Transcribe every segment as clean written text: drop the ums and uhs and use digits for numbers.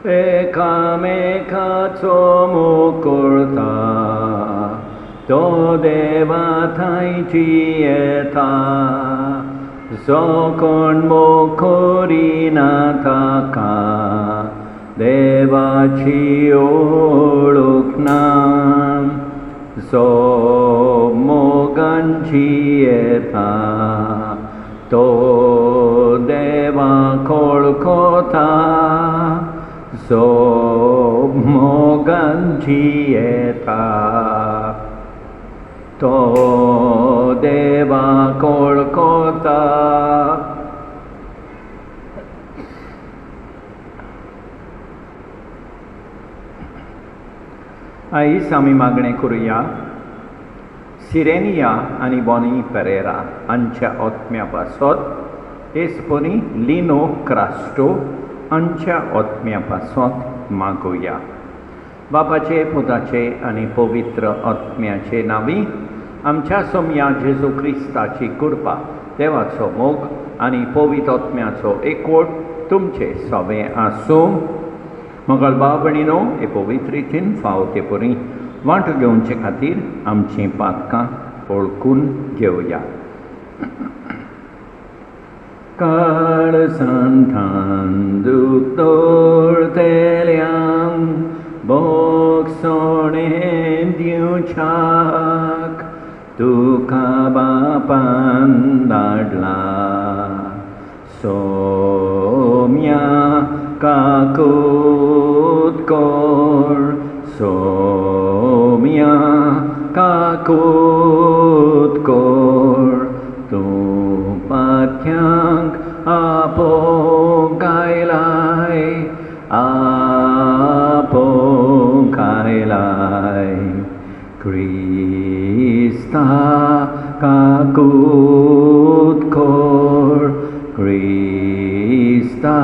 एकामेकाचो मोग करता तो देवा थंयची येता जो कोण मोग करिना ताका देवाची ओळख ना जो मोगांची येता तो देवाक वळखता जो मोगांची येता तो देवाक वळखता आयज आमी मागणें करुया सिरेनिया आनी बॉनी पेरेरा हांच्या ओतम्या पासत एस्पोनी लिनो क्रास्टो हांच्या ओतम्या पासत मागुया. बापाचे पुताचे आनी पवित्र ओतम्याचे नांवी आमच्या सोम्या जेजू क्रिस्ताची कृपा देवाचो मोग आनी पवित्र ओतम्याचो एकवट तुमचे सगळे आसूं. मोगल भाव भयणीनो, हे पवित्र रितीन फावो ते परी वांटो घेवचे खातीर आमचीं पातकां ओळखून घेवया. काळजांतान दूख दवरतल्यांक बोगसोणें दिवच्याक तुका बापान धाडला. सोम्या काकूत कोर सोम्या काकूत कोर तूं पाथ्यांक आपोवंक आयलाय आपोवंक आयलाय. क्रिस्ता काकूत कोर क्रिस्ता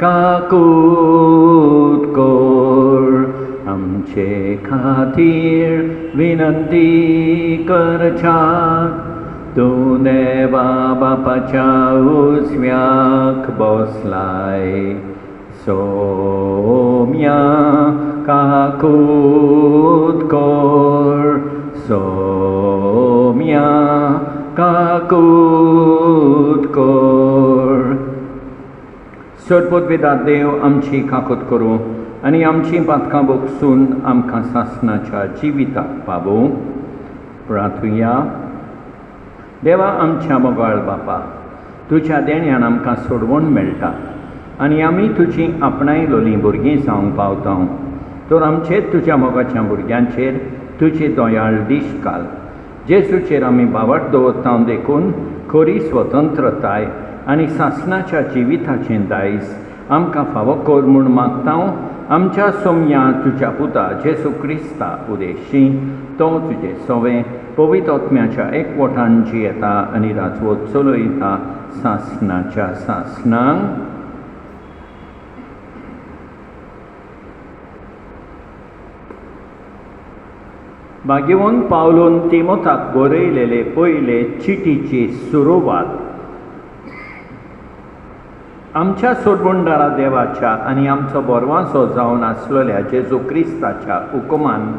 काकूत कोर आमचे खातीर विनंती करच्याक तूं देवा बापाच्या उजव्याक बसलाय. सोम्या काकूत कोर सोम्या काकूत कोर. सोडपोतवेदार देव आमची काकूत करूं आनी आमची पातकां बोगसून आमकां सासणाच्या जिविताक पावूं. प्रार्थुया. देवा आमच्या मोगाळ बापा, तुज्या देण्यान आमकां सोडवण मेळटा आनी आमी तुजी आपणायलोलीं भुरगीं जावंक पावता. तर आमचेर तुज्या मोगाच्या भुरग्यांचेर तुजी दोयाळ दिश्ट घाल. जेजूचेर आमी बावट दवरता देखून खरी स्वतंत्रताय आनी सासणाच्या जिविताचें दायज आमकां फावो कर म्हूण मागता. आमच्या सोम्या तुज्या पुता जेजू क्रिस्ता उदेशी तो तुजें सवें पवित्र आत्म्याच्या एकवटान जियेता आनी राजवट चलयता सासणाच्या सासणांक. भाग्यवन पावलोन तिमोथाक बरयलेले पयले चिटीची सुरवात आमच्या सोडवणदारा देवाच्या आनी आमचो बोरवासो जावन आसलेल्या जेजू क्रिस्ताच्या हुकुमान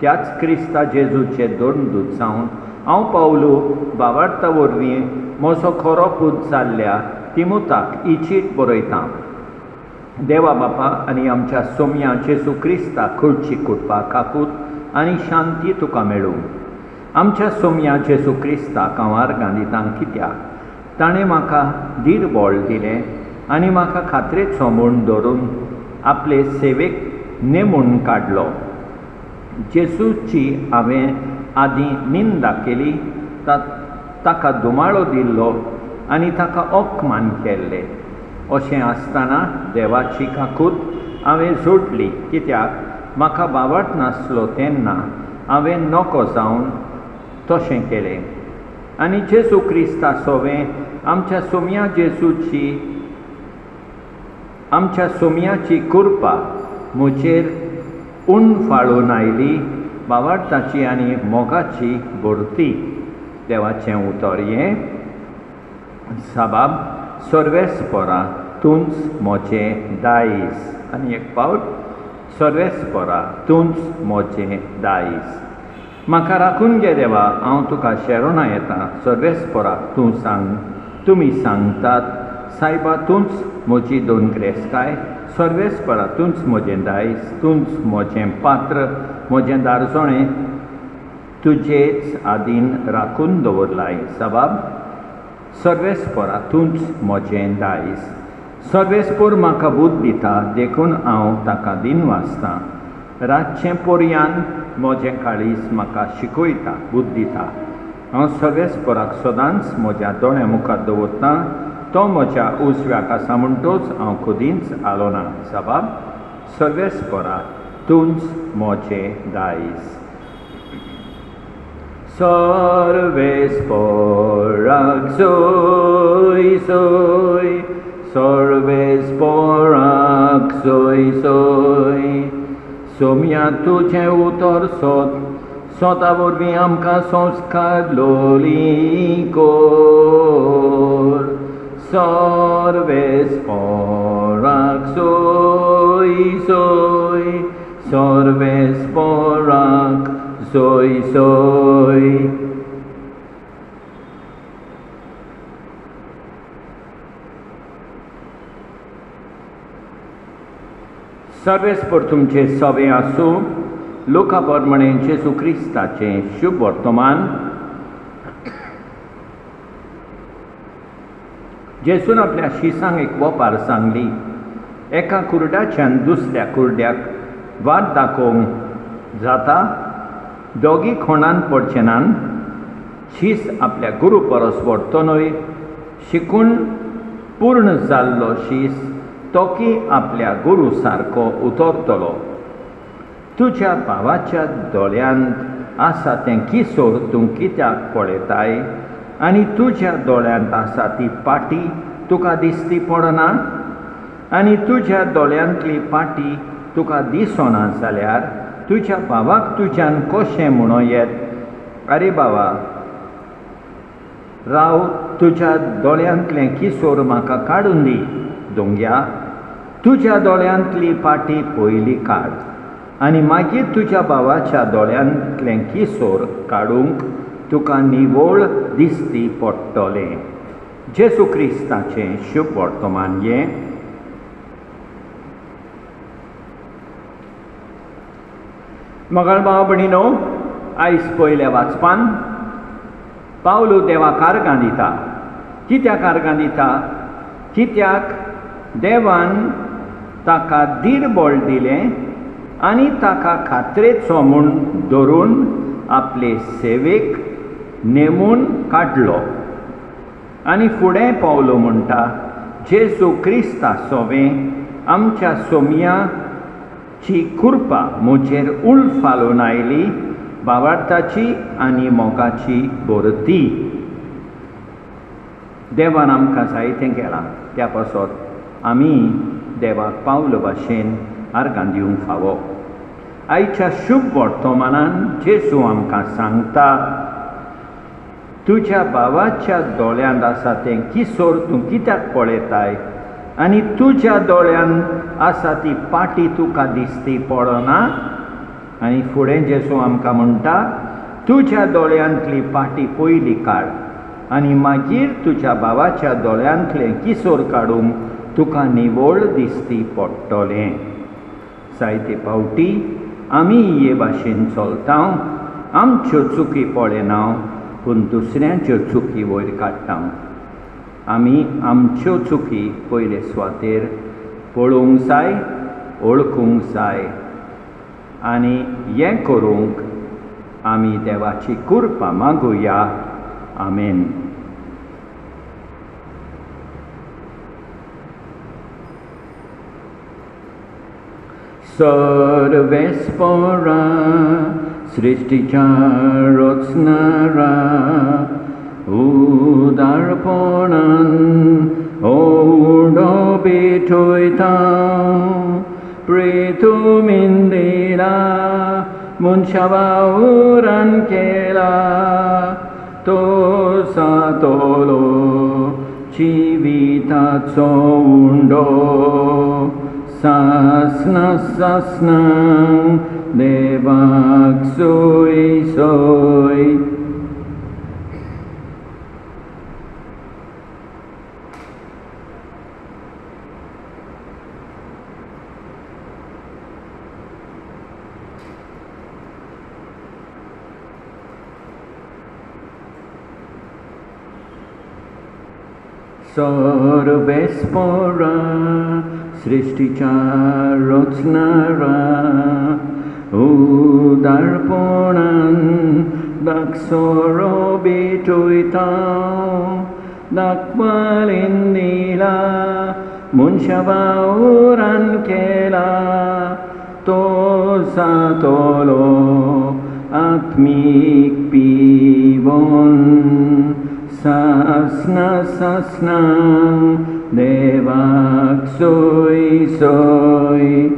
त्याच क्रिस्ता जेजूचे दोन दूत जावन हांव पावलो बावार्ता वरवीं म्हजो खरो पूत जाल्ल्या तिमोथाक ही चीट बरयतां. देवा बापा आनी आमच्या सोम्या जेजू क्रिस्ता खडची कुटपा काकूत आनी शांती तुका मेळूं. आमच्या सोम्या जेजू क्रिस्ताक हांव आर्गां दितां कित्याक ताणें म्हाका धीर बोळ दिलें आनी म्हाका खात्रेचो म्हूण धरून आपले सेवेक नेमून काडलो. जेजूची हांवें आदीं निंदा केली, ताका दुमाळो दिल्लो आनी ताका अपमान केल्ले. अशें आसतना देवाची काकूत हांवें जोडली कित्याक म्हाका बावट नासलो तेन्ना हांवें नोको जावन तशें केलें. आनी जेजू क्रिस्ता सोवें आमच्या सोम्याची कृपा म्हजेर फाळून आयली. बावार्थाची आनी मोगाची भरती. देवाचें उतर हें साबाब सर्वेस्परा तूंच मोचें दायज. आनी एक फावट सर्वेस्परा तूंच म्हजें दायज. म्हाका राखून घे देवा, हांव तुका शेरोना येता. सर्वेस्पराक तुमी सांगतात, सायबा तूंच म्हजी दोन क्रेस्ताय. सर्वेस्परा तूंच म्हजें दायज, तूंच म्हजें पात्र, म्हजें दारजोणें तुजेच आदीन राखून दवरलाय. साबाब, सर्वेस्परा तूंच म्हजें दायज. सर्वेस्पर म्हाका बूद दिता, देखून हांव ताका दिन वाचतां. रातचें पोरयान म्हजें काळीज म्हाका शिकयता, बूद दिता. हांव सर्वेस्पराक सदांच म्हज्या दोळ्या मुखार दवरतां. तो म्हज्या उजव्याक आसा म्हणटच हांव कदींच आलो ना. साबाब, सर्वेस्परा तूंच म्हजें दायज. सर्वेस्पराक सोय सोय, सर्वेस्पराक सोय सोय. सोम्या तुजें उतर सोद, सोदा वरवीं आमकां संस्कार लोली कोर. सर्वेस्पराक सोय सोय, सर्वेस्पराक सोय सोय. सर्वेस्पर तुमचे सवे आसूं. लोका प्रमाणे जेजू क्रिस्ताचें शुभ वर्तमान. जेजून आपल्या शिसांक एक वपार सांगली. एका कुर्डाच्यान दुसऱ्या कुर्ड्याक वाट दाखोवंक जाता. दोगी खोणान पडचे नान. शीस आपल्या गुरू परस व्हडतो न्हय. शिकून पूर्ण जाल्लो शीस तोकी आपल्या गुरू सारको उतरतलो. तुज्या भावाच्या दोळ्यांत आसा तें किसोर तूं कित्याक पळयताय, आनी तुज्या दोळ्यांत आसा ती पाटी तुका दिसती पडना. आनी तुज्या दोळ्यांतली पाटी तुका दिसना जाल्यार तुज्या भावाक तुज्यान कशें म्हणो येत, आरे बाबा, राव, तुज्या दोळ्यांतलें किसोर म्हाका काडून दी. दोंग्या, तुज्या दोळ्यांतली पाटी पयली काड, आनी मागीर तुज्या भावाच्या दोळ्यांतलें किसोर काडूंक तुका निवळ दिसती पडटलें. जेजू क्रिस्ताचें शुभ वर्तमान हें. मोगाळ भाव भयणीनो, आयज पयल्या वाचपान पावलो देवाक आर्गां दिता. कित्याक आर्गां दिता? कित्याक देवान ताका दिरबळ दिलें आनी ताका खात्रेचो म्हूण धरून आपले सेवेक नेमून काडलो. आनी फुडें पावलो म्हणटा, जेजू क्रिस्ता सोवें आमच्या सोमयाची कृपा म्हजेर उल फालोवन आयली, भावार्थाची आनी मोगाची भरती. देवान आमकां जायतें केलां, त्या पासत आमी देवाक पावलो भाशेन आर्गां दिवंक फावो. आयच्या शुभ वर्तमानान जेजू आमकां सांगता, तुज्या भावाच्या दोळ्यांत आसा तें किसोर तूं कित्याक पळयताय, आनी तुज्या दोळ्यांत आसा ती पाटी तुका दिसती पडना. आनी फुडें जेजू आमकां म्हणटा, तुज्या दोळ्यांतली पाटी पयली काड, आनी मागीर तुज्या भावाच्या दोळ्यांतलें किसोर काडूंक तुका निवळ दिसती पडटलें. जायते फावटी आमी हे भाशेन चलता. आमच्यो चुकी पळयना, पूण दुसऱ्यांच्यो चुकी वयर काडटा. आमी आमच्यो चुकी पयले सुवातेर पळोवंक जाय, ओळखूंक जाय, आनी हें करूंक आमी देवाची कृपा मागुया. आमेन. सर्वेस्परा सृष्टीच्या रचणारा, उदारपणान ओडो बेठयता. प्रेतुमीन दिला, मनशा वावरान केला, तो सातलो जिविताचो उंडो. सासना सासनां देवाक सोय सोय. सर्वेस्परा सृष्टीच्या रचणारा उदारपणान दाक्षरो भेटयता दाखवालेन दिला मनशा वावरान केला तो सातलो आत्मीक पिवोन. सासना सासनां देवाक सोय सोय.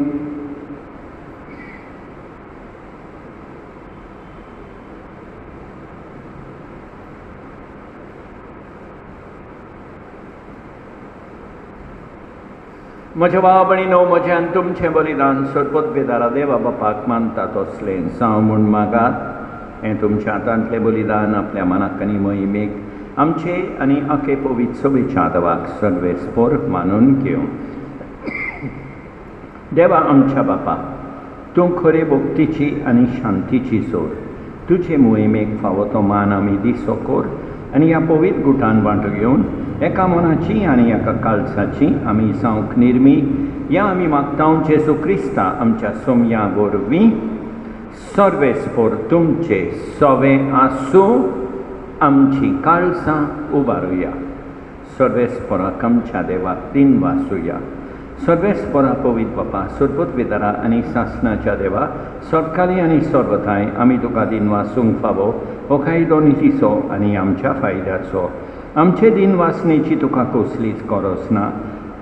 म्हज्या भाव भयणीनो, म्हजें तुमचें बलिदान सर्वोत्पेदारा देवा बापाक मानतात तसलें जावं म्हूण मागात. हें तुमच्या हातांतलें बलिदान आपल्या मनाक आनी मोहिमेक आमचे आनी आखे पवित्र सभेच्या देवाक सर्वेस्पर मानून घेवं. देवा आमच्या बापा, तूं खरे भक्तीची आनी शांतीची सोड. तुजे मोहिमेक फावो तो मान आमी दिसो कर आनी ह्या पवित्र गुटान वांटो घेवन एका मनाची आनी एका काळजाची आमी जावंक निर्मी ह्या आमी मागतां जेजू क्रिस्ता आमच्या सोमया वरवीं. सर्वेस्पर तुमचे सवे आसूं आमची काळजां उबारुया. सर्वेस्पराक आमच्या देवाक दिन वासुया. सर्वेस्परा पवित्र बापा, सर्वोत्पेदारा आनी सासनाच्या देवा, सर्वकाली आनी सर्वथांय आमी तुका दिन वासूंक फावो हो कायदो नितीचो आनी आमच्या फायद्याचो. आमचे दिन वासनेची तुका कसलीच गरज ना.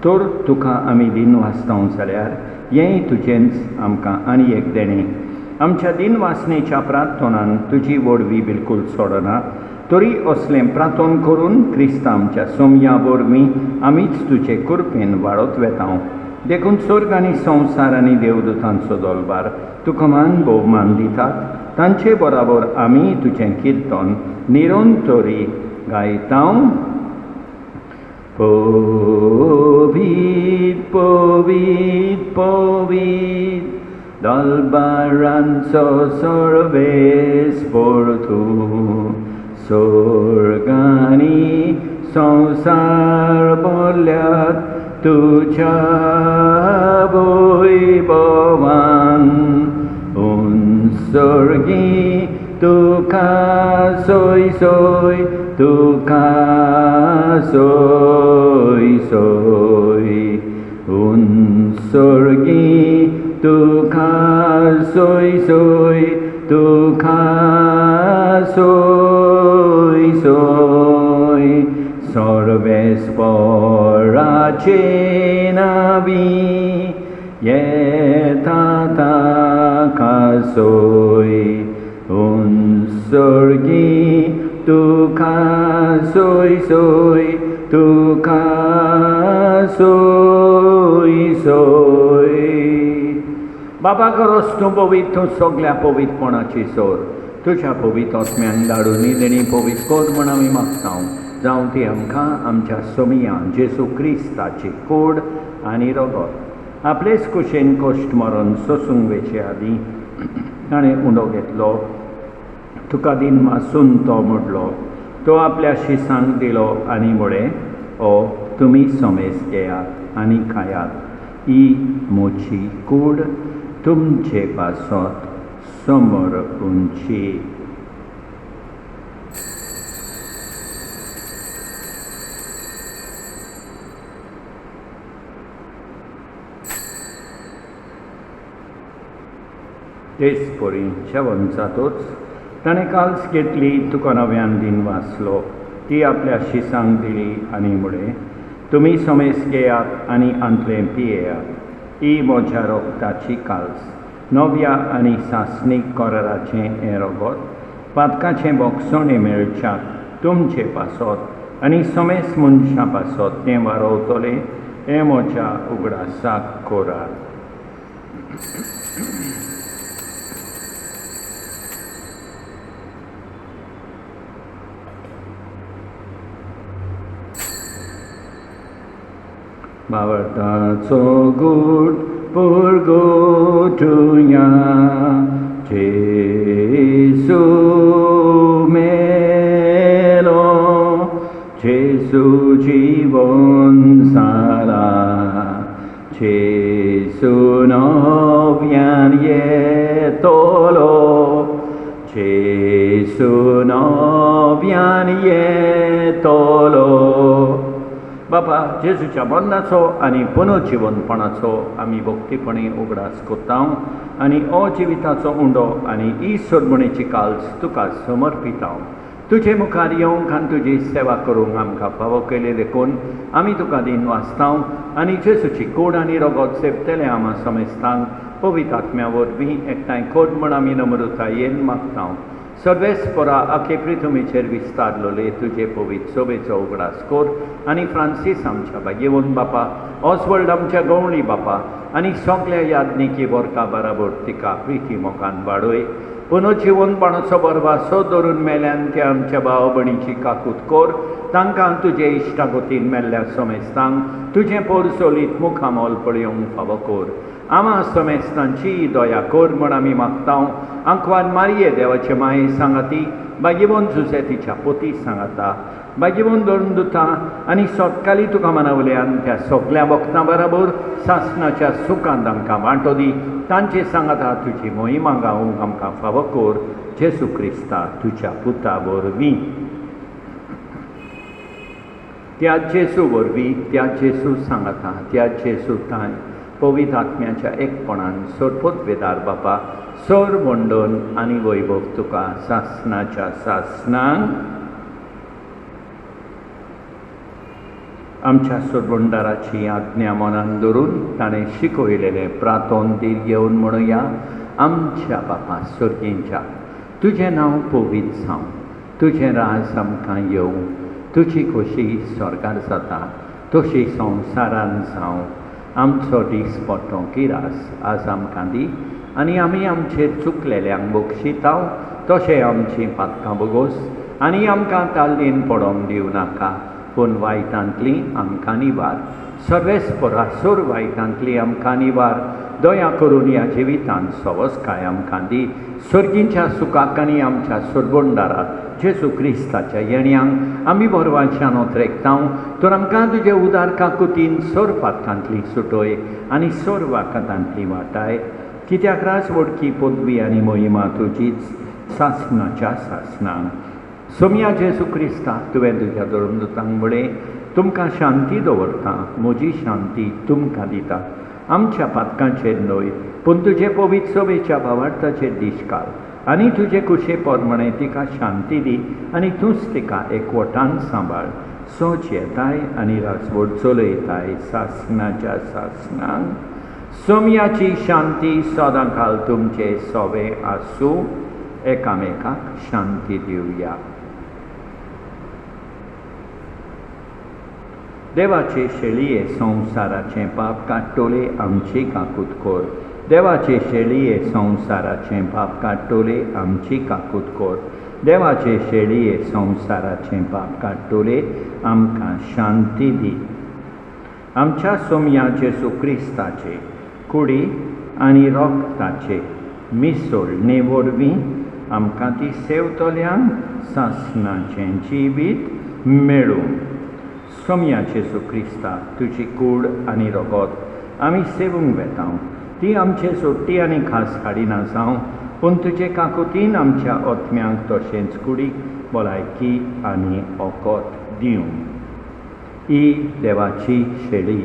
तर तुका आमी दिन वाचता जाल्यार हेंय तुजेंच आमकां आनी एक देणें. आमच्या दिन वासनेच्या प्रार्थनान तुजी वडवी बिलकूल सोडना. तरी असलें प्रार्थन करून क्रिस्ता आमच्या सोमया वरवीं आमीच तुजे कृपेन वाडत वेतां. देखून स्वर्ग आनी संवसार आनी देवदूतांचो दरबार तुका मान भोवमान दितात. तांचे बराबर आमी तुजें किर्तन निरंतरी गायतां. पवित्र पवित्र पवित्र दलबारांचो सर्वेस्पर तूं. स्वर्गानी संसार भरल्यात तुझ्या वैभवान. उंचर्गी तुका सोय सोय तुका सोय सोय. उंचर्गी तुका सोय सोय तुका सोय सोय. सर्वेस्पराचे नावी येता ताका सोय. उंचर्गी तुका सोय सोय तुका सोय सोय. बाबा गरज तूं पवित्र, तूं सगळ्या पवित्रपणाची सोर. तुज्या पवित्र आत्म्यान धाडून देणी पवित्र कर म्हूण आमी मागतां. जावं ती आमकां आमच्या सोमया जेजू क्रिस्ताची कूड आनी रगत आपलेच कुशेन कश्ट मरण सोसूंक वेचे आदीं ताणें उंडो घेतलो. तुका दिन वासून तो मोडलो. तो आपल्या शिसांक दिलो आनी म्हळें, ओ तुमी समेस घेयात आनी खायात. ही म्हजी कूड तुमचे पासत समोर उंची. तेच परी जेवण जातूच ताणें काल्स घेतली, तुका नव्यान दिन वाचलो. ती आपल्या शिसांक दिली आनी म्हळें, तुमी समेस घेयात आनी आंतलें पियेयात. ही म्हज्या रोगताची काल्स, नव्या आनी सासणीक कराराचें हें रगत. पातकाचें बोगसणें मेळच्याक तुमचे पासत आनी समेस मनशां पासत तें वारोवतलें हे म्हज्या उगडासाक कोरात. Bawartaco good purgotunya Jesu melo Jesu jivon sala Jesu novian yetolo Jesu novian yetolo. बाबा जेजूच्या बंदाचो आनी पुनर्जीवनपणाचो आमी भक्तीपणे उगडास कोत्ता आनी अजिविताचो उंडो आनी ही सोडमणेची काल्स तुका समर्पिता. तुजे मुखार येवंक आनी तुजी सेवा करूंक आमकां फावो केले देखून आमी तुका दिन वाचता आनी जेजूची कूड आनी रगत सेवतले आमा समेस्तांक पवित्र आत्म्या वरवीं एकठांय कोट म्हण आमी नम्रतायेन मागता. सर्वेस्परा आखे पृथ्वीचेर विस्तारलोले तुजे पवित्र सोबेचो उगडास कोर आनी फ्रांसीस आमच्या भाग्यवन बापा ऑस्वल्ड आमच्या गवळी बापा आनी सगल्या याज्ञिकी वर्का बराबर तिका प्रिती मोगान वाडोय. पुनर्जीवनपणाचो बरवासो धरून मेल्यान ते आमच्या भाव भयणीची काकूट कोर. तांकां तुजे इश्टागतीन मेल्ल्या समेस्तांक तुजें पोरसोलीत मुखामोल पळयोवंक फावो कोर. आमा समेस्तांची दया कोर म्हण आमी मागता. आंकवार मारये देवाचे माये सांगाती भाग्यवन जुसे तिच्या पोती सांगाता. भाग्यवन धरून दुता आनी सोतकाली तुका मानवल्यान त्या सगल्या भक्तां बराबर सासणाच्या सुखांत तांकां वांटो दी. तांचे सांगाता तुजी मोहिमा गावूंक आमकां फावो कोर. जेसू क्रिस्ता तुज्या पुता वरवीं. त्या जेसू वरवीं त्या जेसू सांगाता त्या जेसू तांय पवित्र आत्म्याच्या एकपणान सोरपोत वेदार बापा सोर वंडोन आनी वैभव तुका सासणाच्या सासणांक आमच्या सोरवंडाराची आज्ञा मनान धरून ताणें शिकयलेलें प्रार्थोन दीर घेवन म्हणुया. आमच्या बापा सुर्गेंच्या तुजें नांव पवित्र जावं. तुजें राज आमकां येवं. तुजी खोशी स्वर्गार जाता तशी संवसारान जावं. आमचो दीस पडटो गिरास आज आमकां दी आनी आमी आमचेर चुकलेल्यांक बक्षितांव तशें आमची पातकां बोगोस आनी आमकां ताल्लीन पडोवंक दिवं नाका पूण वायटांतली आमकां निवार. सर्वेस्परा सोर वायटांतली आमकां निवार. दया करून ह्या जिवितांत सवस्काय आमकां दी. सर्गींच्या सुखाक आनी आमच्या सोरबोंडाराक जेजू क्रिस्ताच्या येण्याक आमी बोरवांच्यान ओतरेकता. तर आमकां तुजे उदार काकुतीन सोर पातकांतली सुटोय आनी सोर वाकातांतली वाटाय. कित्याक रास वडकी पदवी आनी मोहिमा तुजीच सासणाच्या सासणांक. सोम्या जेजू क्रिस्ता तुवें तुज्या धर्मदूतांक म्हळें तुमकां शांती दवरता म्हजी शांती तुमकां दिता. आमच्या पातकांचेर न्हय पूण तुजे पवित्र सोबेच्या भावार्थाचेर दीश घाल आनी तुजे कुशे पोरमणें तिका शांती दी आनी तूंच तिका एकवटान सांबाळ. सोच येताय आनी रासवड चलयताय सासणाच्या सासणांक. सोम्याची शांती सदां काल तुमचे सोबे आसूं. एकामेकाक शांती दिवया. देवाचे शेळये संवसाराचें पाप काडटोले आमची काकूट कोर. देवाचे शेळये संवसाराचें पाप काडटोले आमची काकूट कोर. देवाचे शेळये संवसाराचें पाप काडटोले आमकां शांती दी. आमच्या सोम्या जेजू क्रिस्ताचे कुडी आनी रोगताचे मिसळणे वरवीं आमकां ती सेवतल्यांक सासणाचें जिवीत मेळूं. सोम्या जेजू क्रिस्ता तुजी कूड आनी रगत आमी सेवूंक वेता. ती आमचे सोडटी आनी खास काडिना जावं पूण तुजे काकुतीन आमच्या ओतम्यांक तशेंच कुडीक भलायकी आनी ओकोत दिवं. ही देवाची शेळी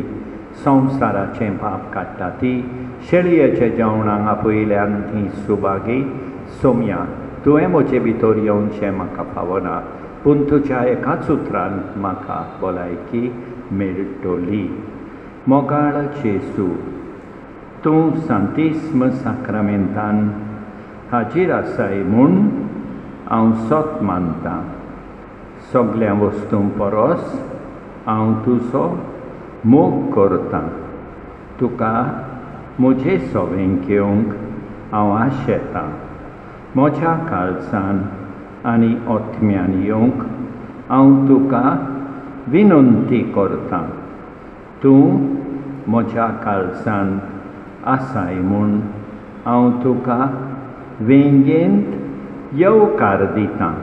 संवसाराचें पाप काडटा ती शेळयेच्या जेवणाक आपयल्यान ती सुभागी. सोम्या तुवें म्हजे भितर येवचें म्हाका फावना पूण तुज्या एकाच उतरान म्हाका भलायकी मेळटली. मोगाळ जेजू तूं सांतिस्म साक्रामेंतान हाजीर आसाय म्हूण हांव सोत मानतां. सगल्या वस्तूं परस हांव तुजो मोग करता तुका म्हजे सोवें घेवंक हांव आशेतां. म्हज्या काळजान आनी ओतम्यान येवंक हांव तुका विनंती करतां. तूं म्हज्या काळजांत आसाय म्हूण हांव तुका वेंगेंत येवकार दितां.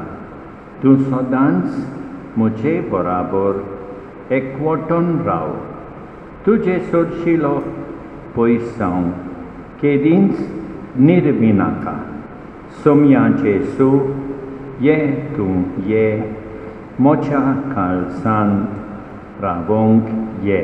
तूं सदांच म्हजे बराबर एकवटून राव. तुजे सोडशिलो पयस जावंक केदींच निर्मी नाका. सोम्या जेसू ये तूं ये म्हज्या काळजांत रावोंक ये.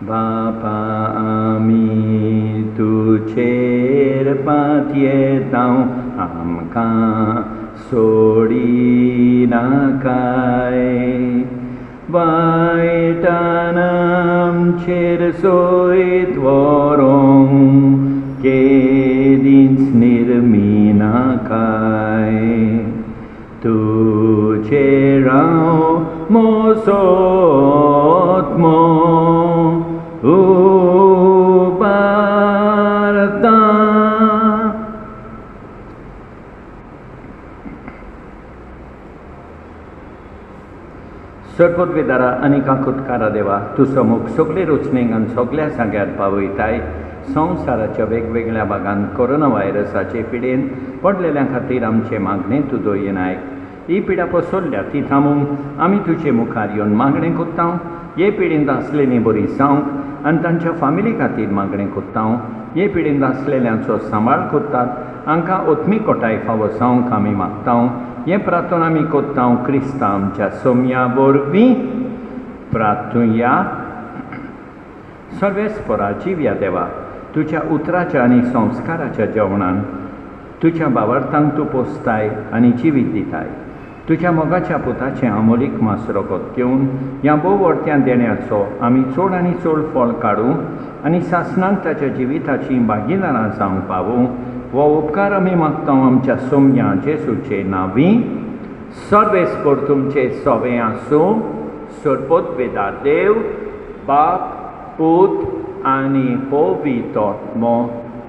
बापा आमी तुजेर पातयेतां आमकां सोडी नाकाय. वायटान आमचेर सोयत व्हरोंक केदींच निर्मी नाकाय. तुजेर हांव मोसोत्मो उबारतां. सर्वोद्वेदारा आनी काकुतकारा देवा, तुजो मोग सगळे रचनेक आनी सगळ्या जाग्यार पावयताय. संवसाराच्या वेगवेगळ्या भागांत कोरोना व्हायरसाचे पिडेन पडलेल्या खातीर आमचे मागणें तूं दोयनाय. ही पिडा पसरल्या ती थांबोवंक आमी तुजे मुखार येवन मागणें कोत्तां. हे पिडेंत आसलेलीं बरी जावंक आनी तांच्या फामिली खातीर मागणें कोत्तां. हे पिडेंत आसलेल्यांचो सांबाळ कोत्तात. हांकां ओत्मीकोटाय फावो जावंक आमी मागतां. हें प्रार्थना आमी कोत्तां क्रिस्ता आमच्या सोम्या वरवीं. प्रार्थुया. सर्वेस्परा जिव्या देवा, तुज्या उतराच्या आनी संस्काराच्या जेवणान तुज्या भावार्थांक तूं पोसताय आनी जिवीत दिताय. तुज्या मोगाच्या पुताचें अमोलीक मास रगत घेवन ह्या भोव वर्त्या देण्याचो आमी चड आनी चड फळ काडूं आनी सासणांक ताच्या जिविताचीं भागीदारां जावंक पावूं. हो उपकार आमी मागतां आमच्या सोम्या जेसूचे नांवीं. सर्वेस्पर तुमचें सोवें आसूं. सर्वोद्वेदार देव, बाप, पूत आनी पवित्र आत्मो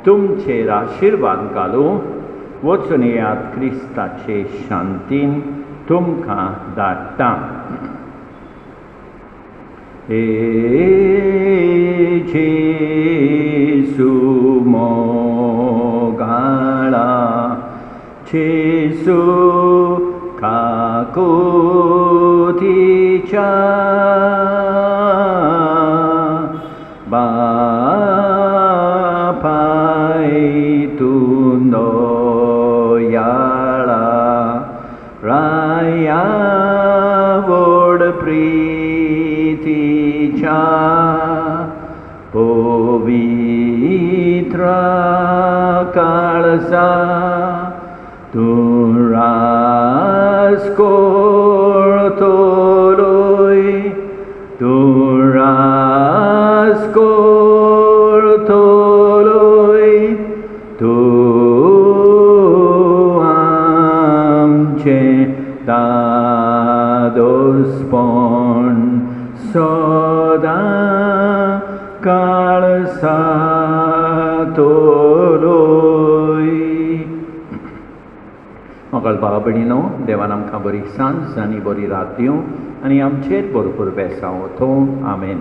तुमचेर आशिर्वाद घालूं. वचून येयात क्रिस्ताचे शांतीन तुमकां धाडटां. हे जेसू मोगाळा, जेसू काकुतीच्या बापाय तूं दयाळा. राया व्हड प्रितीच्या पवित्र काळजा तूं रास करतलोय. तूं रास करतलोय. तूं आमचें दादोसपण सदां काळ सातलोय. मोगाळ भाव भयणीनो, देवान आमकां बरी सांज आनी बरी रात दिवं आनी आमचेर भरपूर बेसांव वतूं. आमेन.